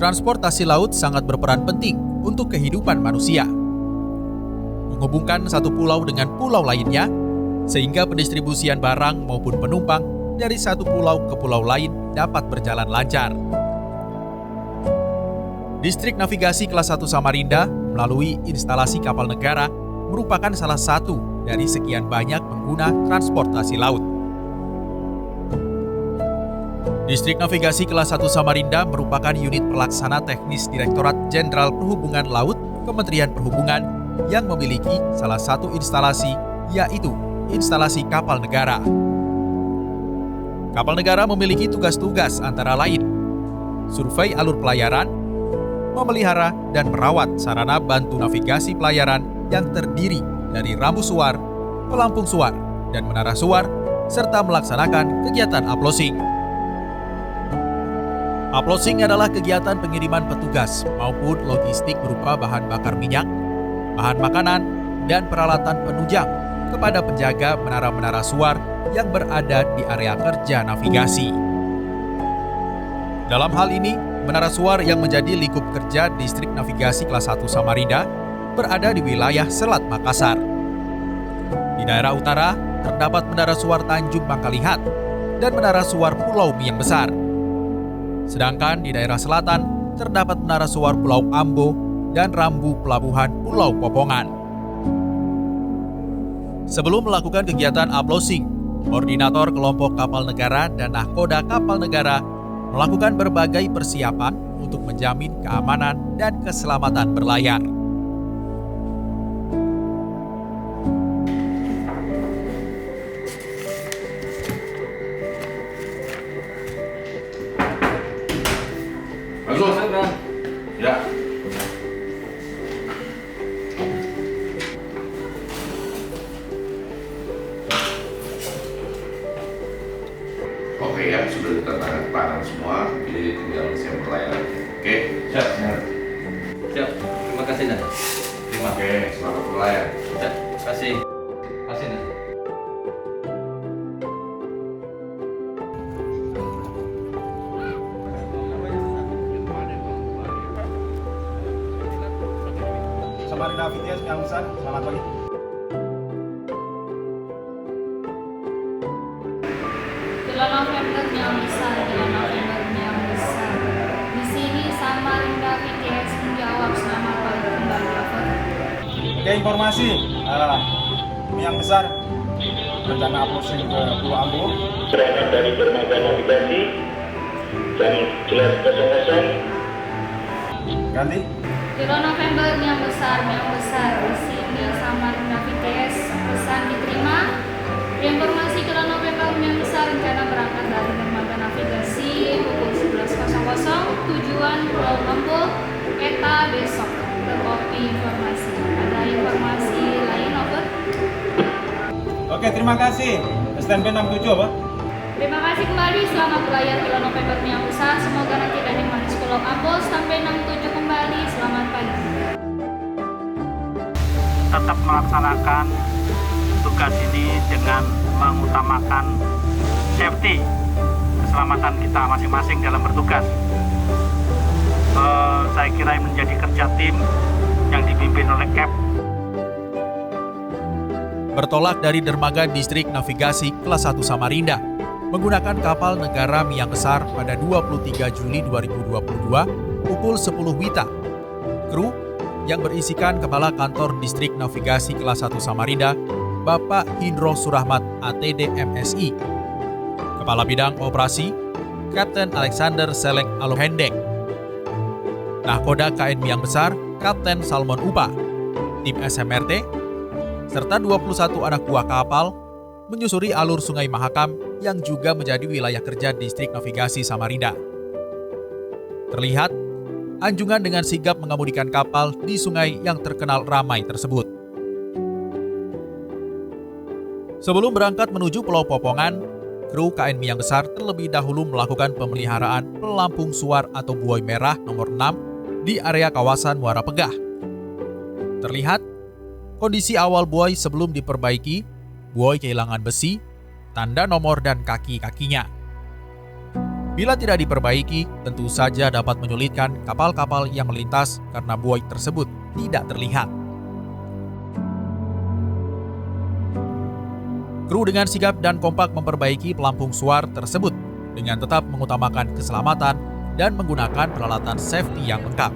Transportasi laut sangat berperan penting untuk kehidupan manusia. Menghubungkan satu pulau dengan pulau lainnya, sehingga pendistribusian barang maupun penumpang dari satu pulau ke pulau lain dapat berjalan lancar. Distrik Navigasi Kelas 1 Samarinda melalui instalasi kapal negara merupakan salah satu dari sekian banyak pengguna transportasi laut. Distrik Navigasi Kelas 1 Samarinda merupakan unit pelaksana teknis Direktorat Jenderal Perhubungan Laut Kementerian Perhubungan yang memiliki salah satu instalasi, yaitu instalasi kapal negara. Kapal negara memiliki tugas-tugas antara lain survei alur pelayaran, memelihara dan merawat sarana bantu navigasi pelayaran yang terdiri dari rambu suar, pelampung suar, dan menara suar, serta melaksanakan kegiatan uploading. Uploading adalah kegiatan pengiriman petugas maupun logistik berupa bahan bakar minyak, bahan makanan, dan peralatan penunjang kepada penjaga menara-menara suar yang berada di area kerja navigasi. Dalam hal ini, menara suar yang menjadi lingkup kerja Distrik Navigasi Kelas 1 Samarinda berada di wilayah Selat Makassar. Di daerah utara, terdapat menara suar Tanjung Pangkalihat dan menara suar Pulau Miang Besar. Sedangkan di daerah selatan, terdapat menara suar Pulau Ambo dan rambu pelabuhan Pulau Popongan. Sebelum melakukan kegiatan uploading, Koordinator Kelompok Kapal Negara dan Nahkoda Kapal Negara melakukan berbagai persiapan untuk menjamin keamanan dan keselamatan berlayar. Bagus, ya. Oke ya, sudah ditandatangan semua, jadi tinggal siap berlayar. Oke, Siap. Terima kasih, Nah. Oke, selamat berlayar. Terima kasih. Nah. Samarinda VTS yang besar, selamat pagi. Kilo November yang besar, kilo November yang besar. Di sini Samarinda VTS menjawab selamat pagi kembali over. Oke, informasi yang besar rencana uploading ke Pulau Ambo. Berangkat dari dermaga navigasi jam 11.00. Ganti. Kilo November yang besar. Di sini Samarinda VTS pesan diterima. Informasi kilo November yang besar rencana berangkat dari dermaga navigasi pukul 11.00 tujuan Pulau Ambo eta besok. Terkopi informasi. Ada informasi lain over? Oke, terima kasih. STNB 67 apa? Terima kasih kembali, selamat berlayar kilo November yang besar. Semoga nanti dari manis Pulau Ambo sampai 67 kembali. Selamat pagi. Tetap melaksanakan tugas ini dengan mengutamakan safety, keselamatan kita masing-masing dalam bertugas. Saya kira ini menjadi kerja tim yang dipimpin oleh Cap. Bertolak dari dermaga Distrik Navigasi Kelas 1 Samarinda menggunakan kapal negara Miang Besar pada 23 Juli 2022 pukul 10 WITA. Kru yang berisikan Kepala Kantor Distrik Navigasi Kelas 1 Samarinda, Bapak Hindro Surahmat ATD MSI, Kepala Bidang Operasi, Kapten Alexander Selek Alohendek, Nahkoda KN Miang Besar, Kapten Salmon Upa, tim SMRT, serta 21 anak buah kapal menyusuri alur Sungai Mahakam yang juga menjadi wilayah kerja Distrik Navigasi Samarinda. Terlihat, anjungan dengan sigap mengemudikan kapal di sungai yang terkenal ramai tersebut. Sebelum berangkat menuju Pulau Popongan, kru KN Miang Besar terlebih dahulu melakukan pemeliharaan pelampung suar atau buoy merah nomor 6 di area kawasan Muara Pegah. Terlihat, kondisi awal buoy sebelum diperbaiki, buoy kehilangan besi, tanda nomor dan kaki-kakinya. Bila tidak diperbaiki, tentu saja dapat menyulitkan kapal-kapal yang melintas karena buoy tersebut tidak terlihat. Kru dengan sigap dan kompak memperbaiki pelampung suar tersebut dengan tetap mengutamakan keselamatan dan menggunakan peralatan safety yang lengkap.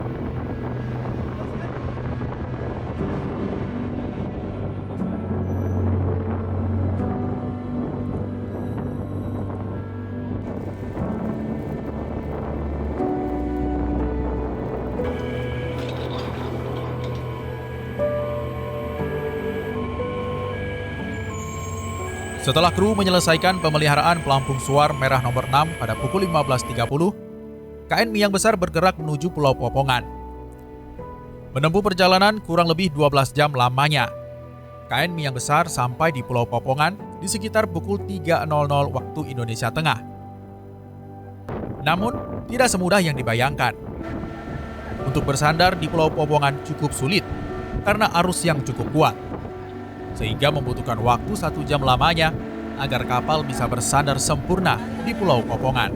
Setelah kru menyelesaikan pemeliharaan pelampung suar merah nomor 6 pada pukul 15.30, KN Miyang Besar bergerak menuju Pulau Popongan. Menempuh perjalanan kurang lebih 12 jam lamanya. KN Miyang Besar sampai di Pulau Popongan di sekitar pukul 3.00 waktu Indonesia Tengah. Namun, tidak semudah yang dibayangkan. Untuk bersandar di Pulau Popongan cukup sulit karena arus yang cukup kuat, sehingga membutuhkan waktu 1 jam lamanya agar kapal bisa bersandar sempurna di Pulau Popongan.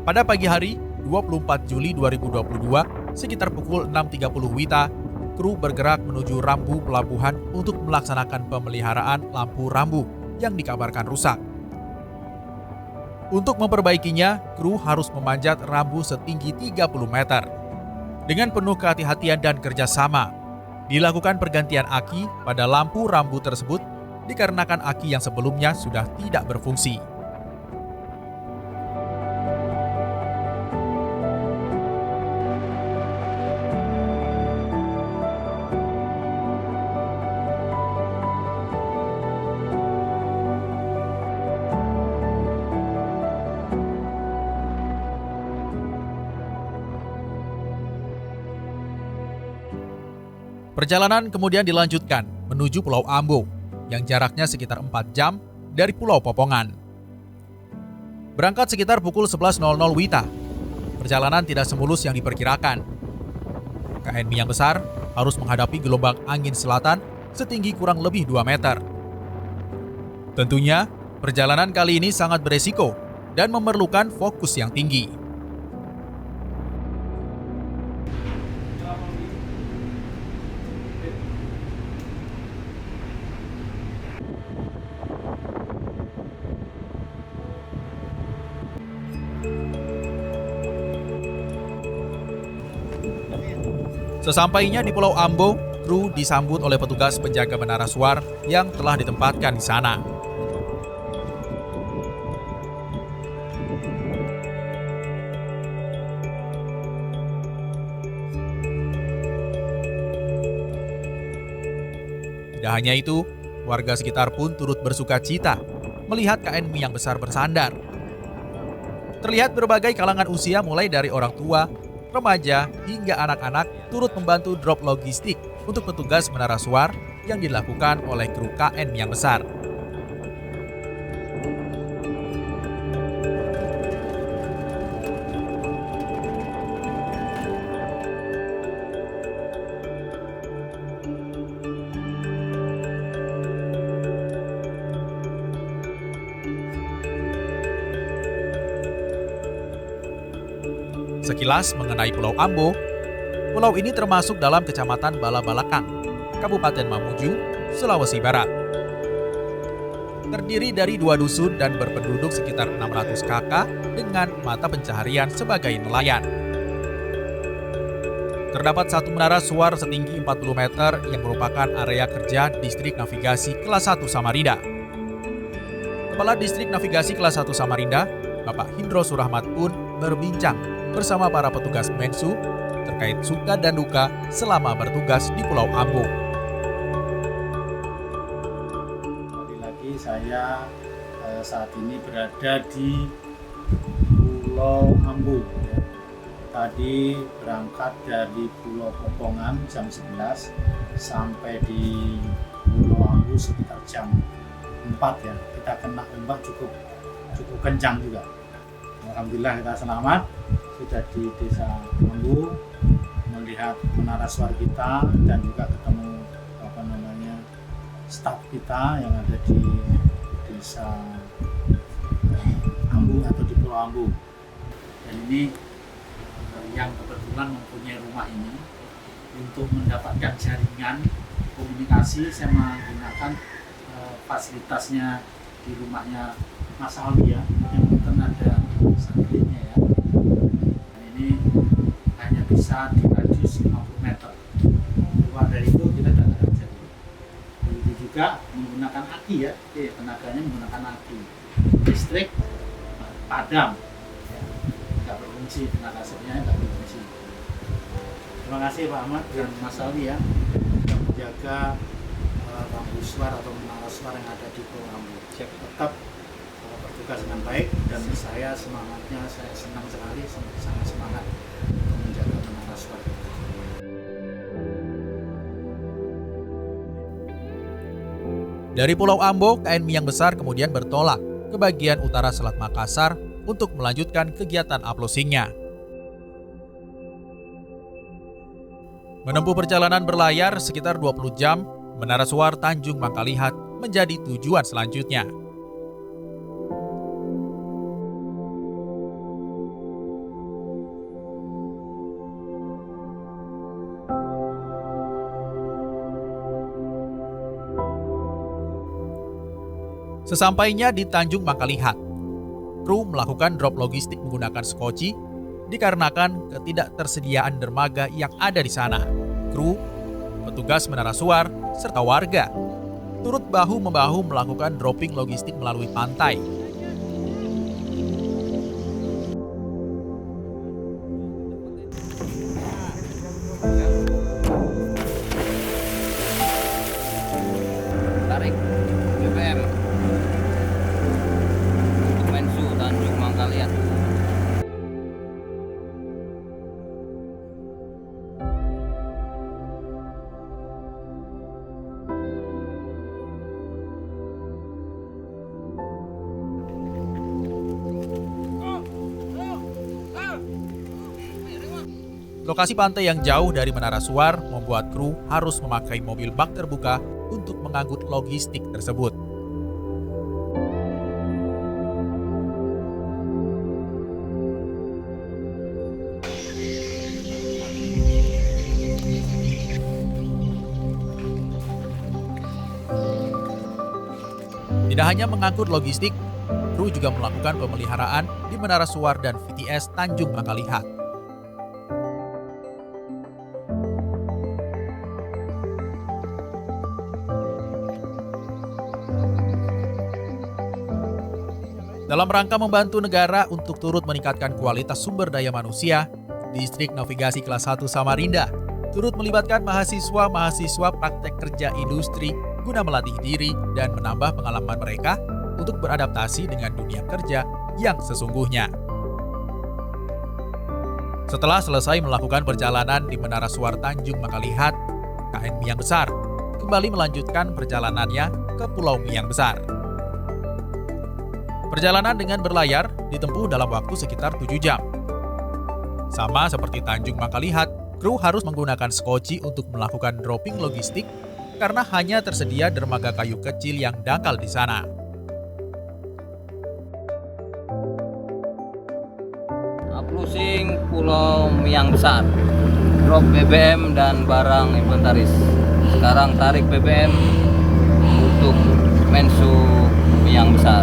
Pada pagi hari, 24 Juli 2022, sekitar pukul 6.30 WITA, kru bergerak menuju rambu pelabuhan untuk melaksanakan pemeliharaan lampu rambu yang dikabarkan rusak. Untuk memperbaikinya, kru harus memanjat rambu setinggi 30 meter. Dengan penuh kehati-hatian dan kerjasama, dilakukan pergantian aki pada lampu rambu tersebut dikarenakan aki yang sebelumnya sudah tidak berfungsi. Perjalanan kemudian dilanjutkan menuju Pulau Ambo yang jaraknya sekitar 4 jam dari Pulau Popongan. Berangkat sekitar pukul 11.00 WITA, perjalanan tidak semulus yang diperkirakan. KN Miyang Besar harus menghadapi gelombang angin selatan setinggi kurang lebih 2 meter. Tentunya, perjalanan kali ini sangat beresiko dan memerlukan fokus yang tinggi. Sesampainya di Pulau Ambo, kru disambut oleh petugas penjaga menara suar yang telah ditempatkan di sana. Tidak hanya itu, warga sekitar pun turut bersuka cita melihat KN Miyang Besar bersandar. Terlihat berbagai kalangan usia mulai dari orang tua, remaja, hingga anak-anak turut membantu drop logistik untuk petugas menara suar yang dilakukan oleh kru KN Miyang Besar. Sekilas mengenai Pulau Ambo, pulau ini termasuk dalam Kecamatan Balabalakang, Kabupaten Mamuju, Sulawesi Barat. Terdiri dari 2 dusun dan berpenduduk sekitar 600 kakak dengan mata pencaharian sebagai nelayan. Terdapat 1 menara suar setinggi 40 meter yang merupakan area kerja Distrik Navigasi Kelas 1 Samarinda. Kepala Distrik Navigasi Kelas 1 Samarinda, Bapak Hindro Surahmat pun berbincang bersama para petugas Mensu terkait suka dan duka selama bertugas di Pulau Ambo. Lagi-lagi saya saat ini berada di Pulau Ambo. Tadi berangkat dari Pulau Popongan jam 11 sampai di Pulau Ambo sekitar jam 4 ya. Kita kena ombak cukup kencang juga. Alhamdulillah kita selamat, sudah di Desa Ambo melihat menara suar kita dan juga ketemu staf kita yang ada di desa Ambu atau di Pulau Ambu. Dan ini yang kebetulan mempunyai rumah ini, untuk mendapatkan jaringan komunikasi saya menggunakan fasilitasnya di rumahnya Mas Alwi ya, yang mungkin ada satelitnya ya. Dan ini hanya bisa di radius 50 meter. Luar dari itu kita tidak ada jaringan. Begitu juga menggunakan aki ya, tenaganya menggunakan aki. Listrik padam, ya. Tidak berfungsi, tenaga surya tidak berfungsi. Terima kasih Pak Ahmad dan Mas Alwi ya, sudah menjaga lampu suar atau menara suar yang ada di Pulau Ambu. Tetap bertugas dengan baik, dan saya semangatnya, saya senang sekali, sangat semangat untuk menjaga menara suar. Dari Pulau Ambo, KNMI yang besar kemudian bertolak ke bagian utara Selat Makassar untuk melanjutkan kegiatan uploadingnya. Menempuh perjalanan berlayar sekitar 20 jam, Menara Suar Tanjung Mangkalihat menjadi tujuan selanjutnya. Sesampainya di Tanjung Mangkalihat, kru melakukan drop logistik menggunakan skoci dikarenakan ketidaktersediaan dermaga yang ada di sana. Kru, petugas Menara Suar, serta warga turut bahu-membahu melakukan dropping logistik melalui pantai. Tarik BBM untuk Mensu Tanjung Mangkalihat. Lokasi pantai yang jauh dari Menara Suar membuat kru harus memakai mobil bak terbuka untuk mengangkut logistik tersebut. Tidak hanya mengangkut logistik, kru juga melakukan pemeliharaan di Menara Suar dan VTS Tanjung Mangkalihat. Dalam rangka membantu negara untuk turut meningkatkan kualitas sumber daya manusia, Distrik Navigasi Kelas 1 Samarinda turut melibatkan mahasiswa-mahasiswa praktek kerja industri guna melatih diri dan menambah pengalaman mereka untuk beradaptasi dengan dunia kerja yang sesungguhnya. Setelah selesai melakukan perjalanan di Menara Suar Tanjung Mangkalihat, KNMI yang besar kembali melanjutkan perjalanannya ke Pulau Mi yang besar. Perjalanan dengan berlayar ditempuh dalam waktu sekitar 7 jam. Sama seperti Tanjung Mangkalihat, kru harus menggunakan skoci untuk melakukan dropping logistik karena hanya tersedia dermaga kayu kecil yang dangkal di sana. Uploading Pulau Mi yang besar, drop BBM dan barang inventaris. Sekarang tarik BBM untuk Mensu Mi yang besar.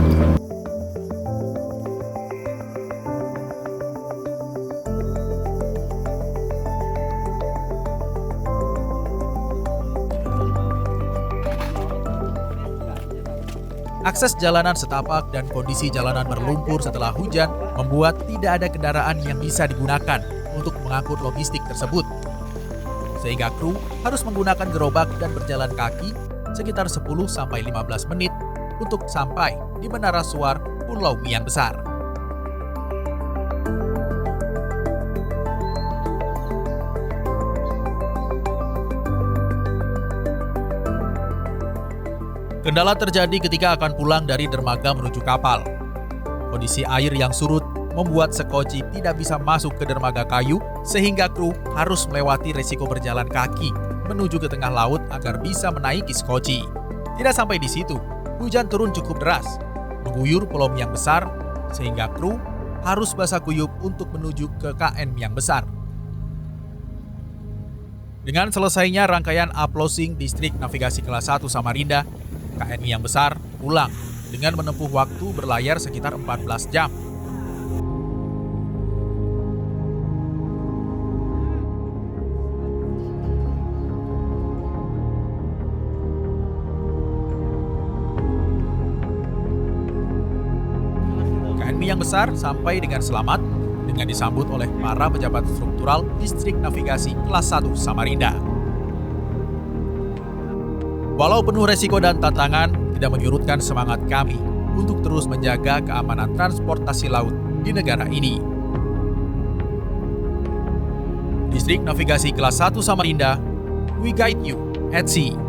Akses jalanan setapak dan kondisi jalanan berlumpur setelah hujan membuat tidak ada kendaraan yang bisa digunakan untuk mengangkut logistik tersebut. Sehingga kru harus menggunakan gerobak dan berjalan kaki sekitar 10-15 menit untuk sampai di Menara Suar Pulau Mi yang besar. Kendala terjadi ketika akan pulang dari dermaga menuju kapal. Kondisi air yang surut membuat sekoci tidak bisa masuk ke dermaga kayu sehingga kru harus melewati resiko berjalan kaki menuju ke tengah laut agar bisa menaiki sekoci. Tidak sampai di situ, hujan turun cukup deras, mengguyur Pulau Miang Besar sehingga kru harus basah kuyup untuk menuju ke KN Miang Besar. Dengan selesainya rangkaian uploading distrik navigasi kelas 1 Samarinda, KN Miang Besar pulang dengan menempuh waktu berlayar sekitar 14 jam. KN Miang Besar sampai dengan selamat dengan disambut oleh para pejabat struktural distrik navigasi kelas 1 Samarinda. Walau penuh resiko dan tantangan, tidak menyurutkan semangat kami untuk terus menjaga keamanan transportasi laut di negara ini. Distrik Navigasi Kelas 1 Samarinda, we guide you at sea.